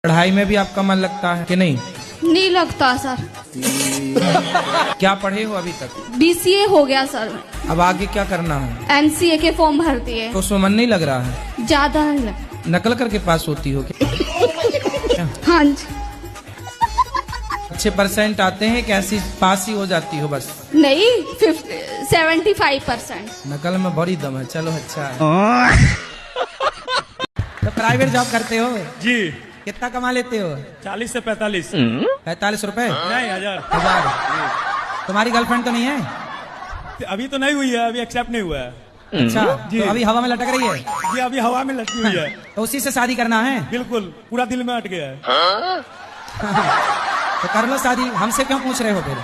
पढ़ाई में भी आपका मन लगता है कि नहीं? नहीं लगता सर। क्या पढ़े हो अभी तक? BCA हो गया सर। अब आगे क्या करना है? MCA के फॉर्म भर दिए। तो उसमें मन नहीं लग रहा है? ज्यादा नहीं लगता। नकल करके पास होती हो क्या? हाँ जी। अच्छे परसेंट आते हैं कि ऐसी पास ही हो जाती हो बस? नहीं 75%। नकल में बड़ी दम है। चलो अच्छा है। तो प्राइवेट जॉब करते हो जी। कितना कमा लेते हो? 40 से 45। 45 रुपए? नहीं 1000। तुम्हारी गर्लफ्रेंड तो नहीं है? अभी तो नहीं हुई है, अभी एक्सेप्ट नहीं हुआ है। अच्छा जी। तो अभी हवा में लटक रही है? जी अभी हवा में लटकी हुई है। तो उसी से शादी करना है? बिल्कुल पूरा दिल में अट गया है। तो कर लो शादी। हमसे क्यों पूछ रहे हो फिर?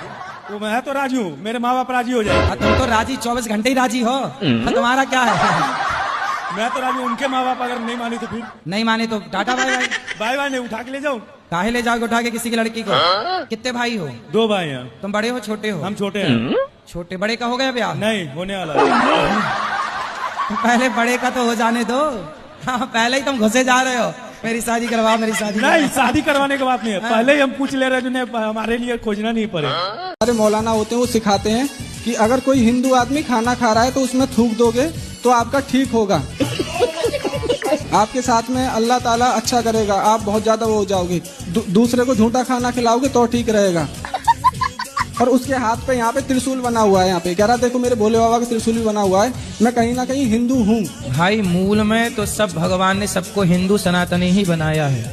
वो मैं तो राजी हूँ, मेरे माँ बाप राजी हो जाए। तुम तो राजी 24 घंटे ही राजी हो। तो तुम्हारा क्या है? मैं तो राजी हूँ, उनके माँ बाप अगर नहीं मानी तो फिर नहीं माने तो tata bye bye. Bye bye नहीं, उठा के ले जाऊँ। काहे ले जाओगे उठा के किसी की लड़की को? कितने भाई हो? 2 भाई हैं। तुम बड़े हो छोटे हो? हम छोटे हैं। छोटे बड़े का हो गया ब्याह? नहीं होने वाला है। तो पहले बड़े का तो हो जाने दो। हाँ पहले ही तुम घुसे जा रहे हो। मेरी शादी करवा, मेरी शादी नहीं शादी करवाने की बात नहीं है, पहले ही हम पूछ ले रहे जिन्हें हमारे लिए खोजना नहीं पड़े। हमारे मौलाना होते हैं वो सिखाते हैं कि अगर कोई हिंदू आदमी खाना खा रहा है तो उसमें थूक दोगे तो आपका ठीक होगा। आपके साथ में अल्लाह ताला अच्छा करेगा, आप बहुत ज्यादा वो हो जाओगे। दूसरे को झूठा खाना खिलाओगे तो ठीक रहेगा। और उसके हाथ पे यहाँ पे त्रिशूल बना हुआ है, यहाँ पे कह रहा देखो मेरे भोले बाबा का त्रिशूल भी बना हुआ है, मैं कहीं ना कहीं हिंदू हूँ। भाई मूल में तो सब भगवान ने सबको हिंदू सनातनी ही बनाया है,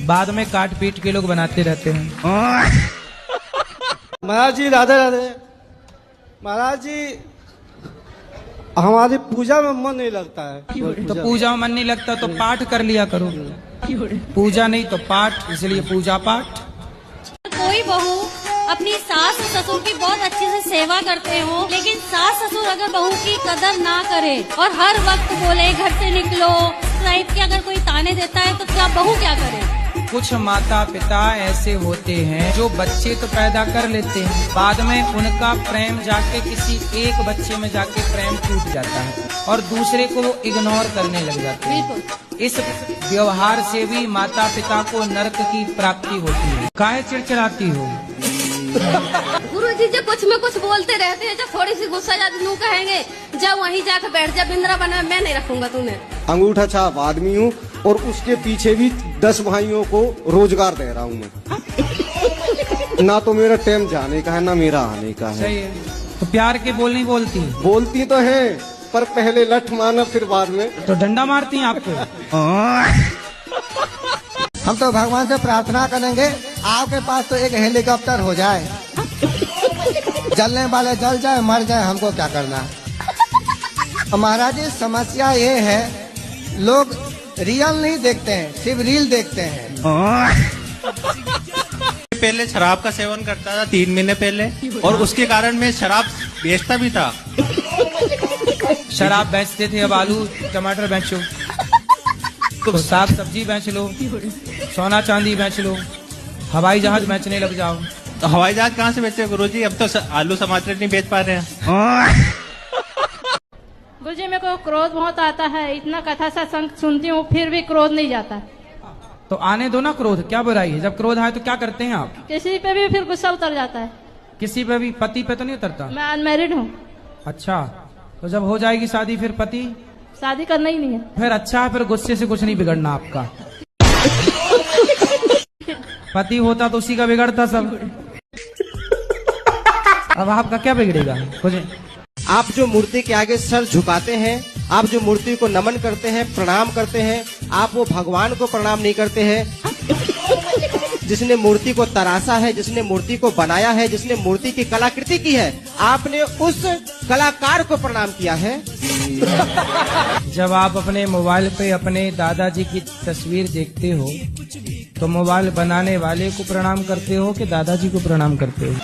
बाद में काट पीट के लोग बनाते रहते हैं। महाराज जी राधे राधे। महाराज जी हमारी पूजा में मन नहीं लगता है। तो पूजा में मन नहीं लगता तो पाठ कर लिया करो। पूजा नहीं तो पाठ, इसलिए पूजा पाठ। कोई बहू अपनी सास ससुर की बहुत अच्छे से सेवा करते हो, लेकिन सास ससुर अगर बहू की कदर ना करे और हर वक्त बोले घर से निकलो टाइप के अगर कोई ताने देता है तो क्या बहू क्या करे? कुछ माता पिता ऐसे होते हैं जो बच्चे तो पैदा कर लेते हैं, बाद में उनका प्रेम जाके किसी एक बच्चे में जाके प्रेम टूट जाता है और दूसरे को वो इग्नोर करने लग जाते हैं। इस व्यवहार से भी माता पिता को नरक की प्राप्ति होती है। काहे चिड़चिड़ाती हो? गुरुजी जी कुछ में कुछ बोलते रहते हैं, जब थोड़ी सी गुस्सा जाती नू कहेंगे जब वहीं जाकर बैठ जा बिंद्रावन में, मैं नहीं रखूंगा तुम्हें। अंगूठा छाप आदमी हूँ और उसके पीछे भी 10 भाइयों को रोजगार दे रहा हूँ मैं। ना तो मेरा टाइम जाने का है ना मेरा आने का है। सही है। तो प्यार के बोल नहीं बोलती? बोलती तो है पर पहले लठ मारना फिर बाद में। तो डंडा मारती हैं आपको? हम तो भगवान से प्रार्थना करेंगे आपके पास तो एक हेलीकॉप्टर हो जाए, जलने वाले जल जाए मर जाए, हमको क्या करना। महाराज जी समस्या ये है लोग रियल नहीं देखते हैं, सिर्फ रील देखते हैं। पहले शराब का सेवन करता था 3 महीने पहले, और उसके कारण मैं शराब बेचता भी था। शराब बेचते थे, अब आलू टमाटर बेचो, तो साग सब्जी बेच लो, सोना चांदी बेच लो, हवाई जहाज बेचने लग जाओ। तो हवाई जहाज कहाँ से बेचे गुरुजी? अब तो आलू टमाटर नहीं बेच पा रहे हैं। गुरुजी मेरे को क्रोध बहुत आता है, इतना कथा सत्संग सुनती हूँ फिर भी क्रोध नहीं जाता। तो आने दो ना क्रोध, क्या बुराई है? जब क्रोध आए तो क्या करते हैं आप? किसी पे भी फिर गुस्सा उतर जाता है। किसी पे भी? पति पे तो नहीं उतरता? मैं अनमैरिड हूँ। अच्छा तो जब हो जाएगी शादी फिर पति? शादी करना ही नहीं है। फिर अच्छा है, फिर गुस्से से कुछ नहीं बिगड़ना आपका। पति होता तो उसी का बिगड़ता सब। अब आपका क्या बिगड़ेगा? कुछ आप जो मूर्ति के आगे सर झुकाते हैं, आप जो मूर्ति को नमन करते हैं, प्रणाम करते हैं, आप वो भगवान को प्रणाम नहीं करते हैं जिसने मूर्ति को तराशा है, जिसने मूर्ति को बनाया है, जिसने मूर्ति की कलाकृति की है, आपने उस कलाकार को प्रणाम किया है। जब आप अपने मोबाइल पे अपने दादाजी की तस्वीर देखते हो तो मोबाइल बनाने वाले को प्रणाम करते हो कि दादाजी को प्रणाम करते हो?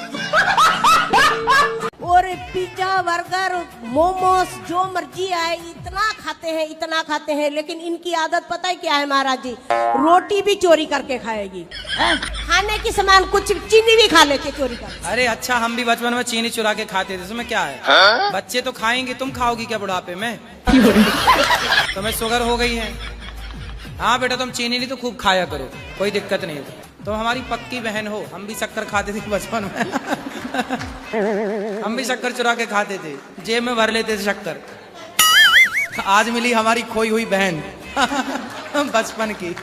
और पिज्जा बर्गर मोमोस जो मर्जी आए इतना खाते हैं, लेकिन इनकी आदत पता है क्या है महाराज जी? रोटी भी चोरी करके खाएगी, खाने की सामान कुछ चीनी भी खा लेके चोरी कर। अरे अच्छा, हम भी बचपन में चीनी चुरा के खाते थे, इसमें क्या है? बच्चे तो खाएंगे, तुम खाओगी क्या बुढ़ापे में? तुम्हें शुगर हो गई है? हाँ बेटा तुम चीनी नहीं तो खूब खाया करो, कोई दिक्कत नहीं। तो हमारी पक्की बहन हो, हम भी शक्कर खाते थे बचपन में। हम भी शक्कर चुरा के खाते थे, जेब में भर लेते थे शक्कर। आज मिली हमारी खोई हुई बहन बचपन की।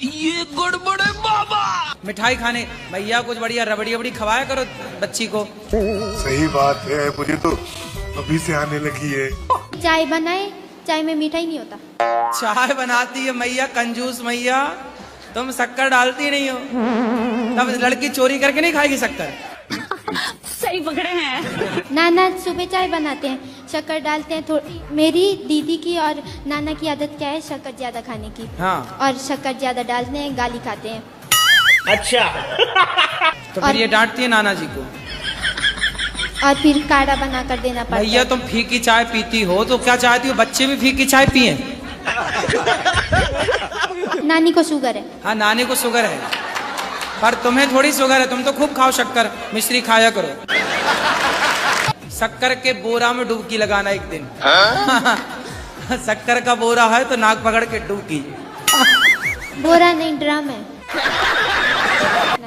ये गड़बड़ है बाबा। मिठाई खाने भैया कुछ बढ़िया रबड़ी रबड़ी खवाया करो बच्ची को। सही बात है, मुझे तो अभी से आने लगी है। चाय बनाए, चाय में मीठा ही नहीं होता। चाय बनाती है मैया, कंजूस मैया, तुम शक्कर डालती नहीं हो। तब लड़की चोरी करके नहीं खाएगी शक्कर। सही पकड़े हैं। नाना सुबह चाय बनाते हैं, शक्कर डालते हैं थोड़ी। मेरी दीदी की और नाना की आदत क्या है, शक्कर ज्यादा खाने की। हाँ। और शक्कर ज्यादा डालते हैं, गाली खाते हैं। अच्छा। तो फिर ये डांटती है नाना जी को। और फिर काढ़ा बना कर देना पड़ता है। भैया तुम फीकी चाय पीती हो तो क्या चाहती हो बच्चे भी फीकी चाय पिए? नानी को शुगर है। हाँ नानी को शुगर है, पर तुम्हें थोड़ी शुगर है, तुम तो खूब खाओ शक्कर, मिश्री खाया करो। शक्कर के बोरा में डुबकी लगाना एक दिन। शक्कर का बोरा है तो नाक पकड़ के डुबकी। बोरा नहीं, ड्रम है।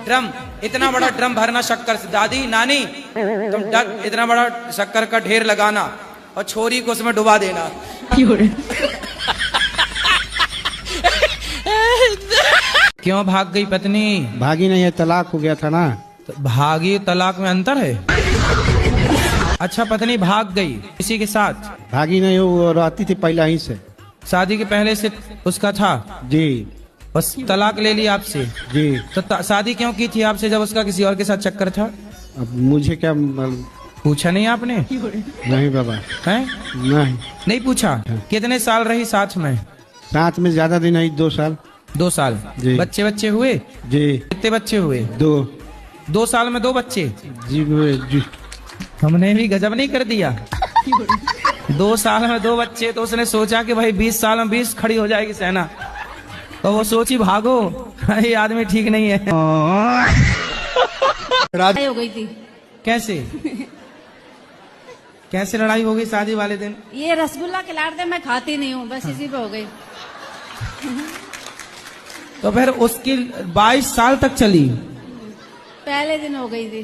ड्रम, इतना बड़ा ड्रम भरना शक्कर से। दादी नानी तुम इतना बड़ा शक्कर का ढेर लगाना और छोरी को उसमें डुबा देना। क्यों भाग गई पत्नी? भागी नहीं है, तलाक हो गया था ना। तो भागी तलाक में अंतर है। अच्छा पत्नी भाग गई किसी के साथ? भागी नहीं हो, वो रहती थी पहले ही से। शादी के पहले से उसका था? जी। बस तलाक ले ली आपसे? जी। तो शादी क्यों की थी आपसे जब उसका किसी और के साथ चक्कर था? अब मुझे क्या पूछा नहीं आपने? नहीं बाबा। हैं? नहीं पूछा। कितने साल रही साथ में? साथ में ज्यादा दिन नहीं, 2 साल। 2 साल। जी। बच्चे हुए? जी। कितने बच्चे हुए? 2। 2 साल में 2 बच्चे? जी। हमने भी गजब नहीं कर दिया। 2 साल में 2 बच्चे, तो उसने सोचा कि भाई 20 साल में 20 खड़ी हो जाएगी सेना, तो वो सोची भागो, ये आदमी ठीक नहीं है। लड़ाई हो गई थी। कैसे? कैसे लड़ाई हो गई शादी वाले दिन? ये रसगुल्ला खिला दे, मैं खाती नहीं हूँ, बस इसी पे हो गई। तो फिर उसकी 22 साल तक चली? पहले दिन हो गई थी।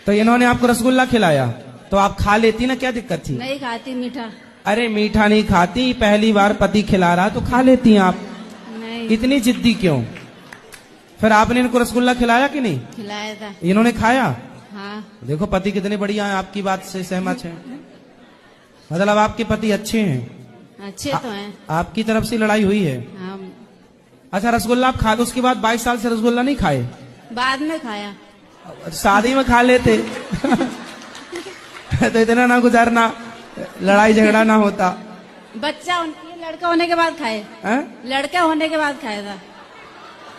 तो इन्होंने आपको रसगुल्ला खिलाया तो आप खा लेती ना, क्या दिक्कत थी? नहीं खाती मीठा। अरे मीठा नहीं खाती, पहली बार पति खिला रहा तो खा लेती हैं आप। नहीं। इतनी जिद्दी क्यों? फिर आपने इनको रसगुल्ला खिलाया कि नहीं? खिलाया था। इन्होंने खाया? हाँ। देखो पति कितने बढ़िया हैं, आपकी बात से सहमत हैं। मतलब आपके पति अच्छे हैं? अच्छे तो हैं। आपकी तरफ से लड़ाई हुई है? हाँ। अच्छा रसगुल्ला आप खा दो, उसके बाद 22 साल से रसगुल्ला नहीं खाए? बाद में खाया। शादी में खा लेते तो इतना ना गुजारना, लड़ाई झगड़ा ना होता। बच्चा लड़का होने के बाद खाए। लड़का होने के बाद खाया था।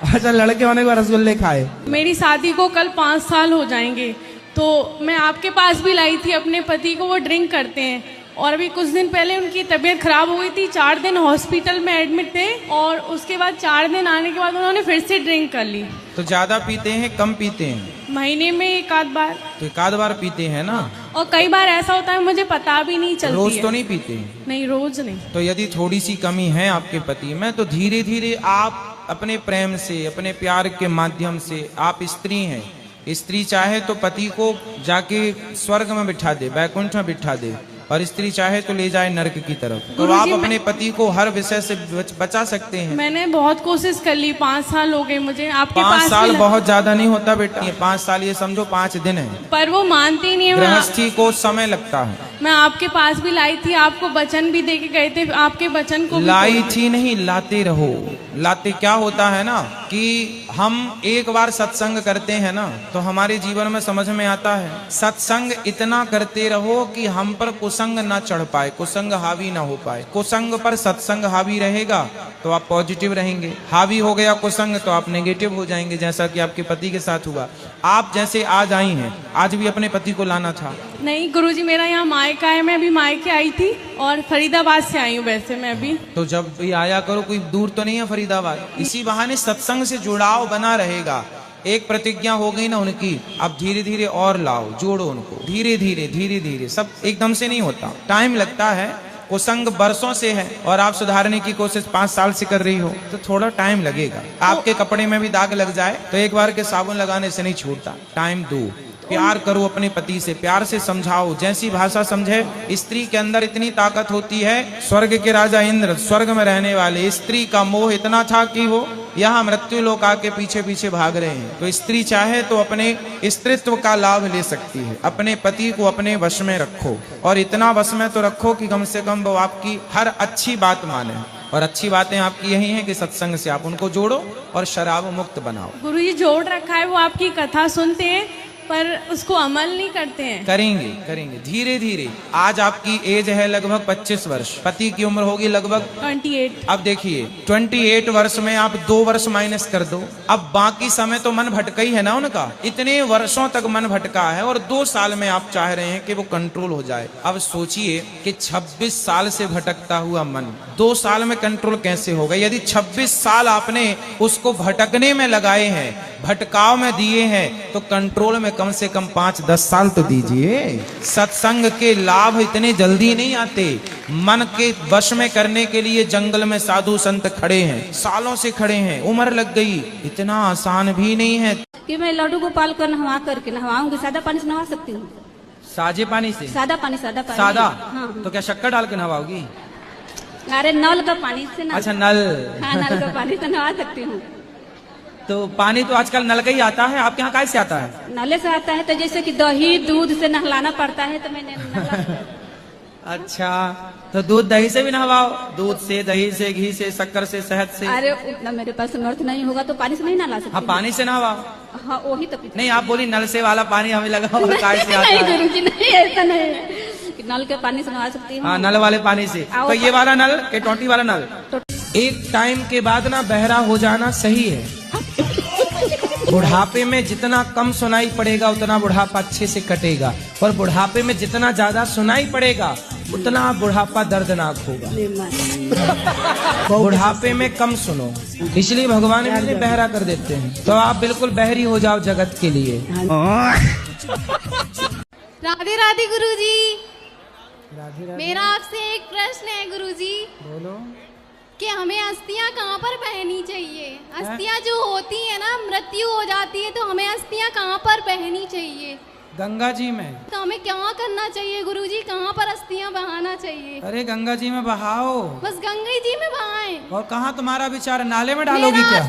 अच्छा लड़के होने के बाद रसगुल्ले खाए। मेरी शादी को कल 5 साल हो जाएंगे, तो मैं आपके पास भी लाई थी अपने पति को, वो ड्रिंक करते हैं और अभी कुछ दिन पहले उनकी तबीयत खराब हो गई थी, 4 दिन हॉस्पिटल में एडमिट थे और उसके बाद 4 दिन आने के बाद उन्होंने फिर से ड्रिंक कर ली। तो ज्यादा पीते हैं कम पीते हैं? महीने में 1 बार। तो 1 बार पीते हैं ना? और कई बार ऐसा होता है मुझे पता भी नहीं चलती। रोज तो नहीं पीते? नहीं रोज नहीं। तो यदि थोड़ी सी कमी है आपके पति में तो धीरे धीरे आप अपने प्रेम से, अपने प्यार के माध्यम से, आप स्त्री हैं, स्त्री चाहे तो पति को जाके स्वर्ग में बिठा दे, वैकुंठ में बिठा दे, और स्त्री चाहे तो ले जाए नरक की तरफ। तो आप अपने पति को हर विषय से बचा सकते हैं। मैंने बहुत कोशिश कर ली, 5 साल हो गए मुझे आपके 5 साल बहुत ज्यादा नहीं होता बेटा, 5 साल ये समझो 5 दिन है। पर वो मानती नहीं है। गृहस्थी को समय लगता है। मैं आपके पास भी लाई थी, आपको वचन भी दे के गए थे, आपके वचन को लाई थी नहीं, लाते रहो। लाते क्या होता है ना कि हम एक बार सत्संग करते हैं ना तो हमारे जीवन में समझ में आता है, सत्संग इतना करते रहो कि हम पर कुसंग ना चढ़ पाए, कुसंग हावी ना हो पाए। कुसंग पर सत्संग हावी रहेगा तो आप पॉजिटिव रहेंगे, हावी हो गया कुसंग तो आप नेगेटिव हो जाएंगे, जैसा कि आपके पति के साथ हुआ। आप जैसे आज आई हैं, आज भी अपने पति को लाना था। नहीं गुरुजी, मेरा यहाँ मायका है, मैं अभी मायके आई थी और फरीदाबाद से आई हूँ वैसे मैं अभी। तो जब भी आया करो, कोई दूर तो नहीं है फरीदाबाद, इसी बहाने सत्संग से जुड़ाव बना रहेगा। एक प्रतिज्ञा हो गई ना उनकी, अब धीरे धीरे और लाओ, जोड़ो उनको, धीरे धीरे धीरे धीरे, सब एकदम से नहीं होता, टाइम लगता है। कुसंग बरसों से है और आप सुधारने की कोशिश 5 साल से कर रही हो, तो थोड़ा टाइम लगेगा। आपके कपड़े में भी दाग लग जाए तो एक बार के साबुन लगाने से नहीं छूटता, टाइम दो। प्यार करो अपने पति से, प्यार से समझाओ, जैसी भाषा समझे। स्त्री के अंदर इतनी ताकत होती है, स्वर्ग के राजा इंद्र स्वर्ग में रहने वाले, स्त्री का मोह इतना था कि वो यहाँ मृत्यु लोक आके पीछे पीछे भाग रहे हैं। तो स्त्री चाहे तो अपने स्त्रीत्व का लाभ ले सकती है। अपने पति को अपने वश में रखो, और इतना वश में तो रखो कि कम से कम वो आपकी हर अच्छी बात माने। और अच्छी बातें आपकी यही हैं कि सत्संग से आप उनको जोड़ो और शराब मुक्त बनाओ। गुरुजी जोड़ रखा है, वो आपकी कथा सुनते हैं पर उसको अमल नहीं करते हैं। करेंगे करेंगे धीरे धीरे। आज आपकी एज है लगभग 25 वर्ष, पति की उम्र होगी लगभग 28। अब देखिए 28 वर्ष में आप 2 वर्ष माइनस कर दो, अब बाकी समय तो मन भटका ही है ना उनका। इतने वर्षों तक मन भटका है और 2 साल में आप चाह रहे हैं कि वो कंट्रोल हो जाए। अब सोचिए कि 26 साल से भटकता हुआ मन 2 साल में कंट्रोल कैसे होगा। यदि 26 साल आपने उसको भटकने में लगाए हैं, भटकाव में दिए हैं, तो कंट्रोल में कम से कम 5-10 साल तो दीजिए। सत्संग के लाभ इतने जल्दी नहीं आते। मन के वश में करने के लिए जंगल में साधु संत खड़े हैं, सालों से खड़े हैं, उम्र लग गई, इतना आसान भी नहीं है कि मैं लड्डू गोपाल को नहवा करके नहवाऊंगी। सादा पानी से नहवा सकती हूँ? साजे पानी से? सादा पानी। सादा? हाँ। तो क्या शक्कर डाल के नहवाओगी? अरे नल का पानी से ना। अच्छा नल। हाँ, नल का पानी से नहवा सकती हूँ। तो पानी तो आजकल नल का ही आता है, आपके यहाँ कैसे आता है? नले से आता है, तो जैसे कि दही दूध से नहलाना पड़ता है, तो मैंने अच्छा, तो दूध दही से भी नहवाओ, दूध से, दही से, घी से, शक्कर से, शहद से। अरे उतना मेरे पास समर्थ नहीं होगा तो पानी से नहीं नहला सकती। हाँ पानी से नहवाओ। हाँ वही तो। नहीं आप बोली नल से वाला पानी हमें लगा काय से आता है। नहीं गुरुजी नहीं, ऐसा नहीं, नल के पानी से नहवा सकती हूँ। हाँ नल वाले पानी से। तो ये वाला नल के टोटी वाला नल? एक टाइम के बाद ना बहरा हो जाना सही है। बुढ़ापे में जितना कम सुनाई पड़ेगा उतना बुढ़ापा अच्छे से कटेगा, और बुढ़ापे में जितना ज्यादा सुनाई पड़ेगा उतना बुढ़ापा दर्दनाक होगा। बुढ़ापे में कम सुनो, इसलिए भगवान इन्हें बहरा कर देते हैं। तो आप बिल्कुल बहरी हो जाओ जगत के लिए। राधे राधे गुरुजी। मेरा आपसे एक प्रश्न है गुरुजी। बोलो। कि हमें अस्थियां कहाँ पर पहननी चाहिए? अस्थियां जो होती है ना, मृत्यु हो जाती है, तो हमें अस्थियां कहाँ पर पहननी चाहिए? गंगा जी में। तो हमें क्या करना चाहिए गुरुजी? कहाँ पर अस्थियां बहाना चाहिए? अरे गंगा जी में बहाओ। बस गंगा जी में बहाएं। और कहाँ तुम्हारा विचार, नाले में डालोगी क्या?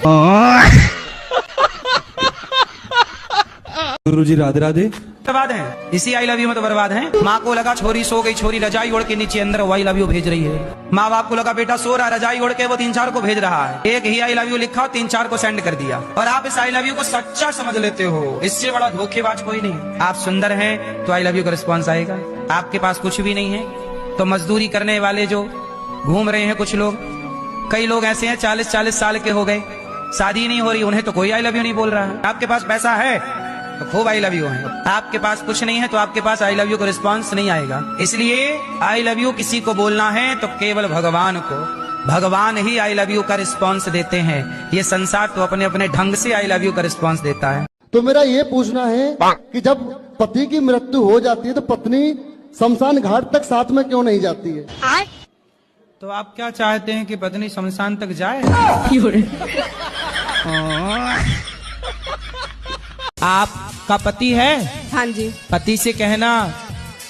गुरुजी राधे राधे। बर्बाद है, इसी आई लव यू में तो बर्बाद है। माँ को लगा छोरी सो गई, छोरी रजाई ओढ़ के नीचे अंदर आई लव यू भेज रही है। माँ बाप को लगा बेटा सो रहा, रजाई ओढ़ के वो 3-4 को भेज रहा है। एक ही आई लव यू लिखा और 3-4 को सेंड कर दिया, और आप इस आई लव यू को सच्चा समझ लेते हो। इससे बड़ा धोखेबाज कोई नहीं। आप सुंदर हैं तो आई लव यू का रिस्पॉन्स आएगा। आपके पास कुछ भी नहीं है तो मजदूरी करने वाले जो घूम रहे हैं कुछ लोग, कई लोग ऐसे हैं 40-40 साल के हो गए, शादी नहीं हो रही, उन्हें तो कोई आई लव यू नहीं बोल रहा है। आपके पास पैसा है तो खूब आई लव यू है, आपके पास कुछ नहीं है तो आपके पास आई लव यू का रिस्पांस नहीं आएगा। इसलिए आई लव यू किसी को बोलना है तो केवल भगवान को, भगवान ही आई लव यू का रिस्पांस देते हैं। ये संसार तो अपने अपने ढंग से आई लव यू का रिस्पांस देता है। तो मेरा ये पूछना है कि जब पति की मृत्यु हो जाती है तो पत्नी शमशान घाट तक साथ में क्यों नहीं जाती है? तो आप क्या चाहते हैं कि पत्नी शमशान तक जाए? आपका पति है? हाँ जी। पति से कहना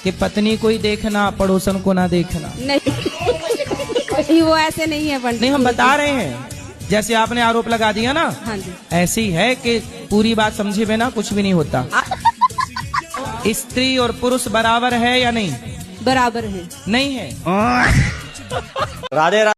कि पत्नी को ही देखना, पड़ोसन को ना देखना। नहीं वो ऐसे नहीं है पंडित। नहीं हम बता रहे हैं, जैसे आपने आरोप लगा दिया ना, हाँ जी, ऐसी है कि पूरी बात समझे बिना कुछ भी नहीं होता। स्त्री और पुरुष बराबर है या नहीं? बराबर है। नहीं है। राधे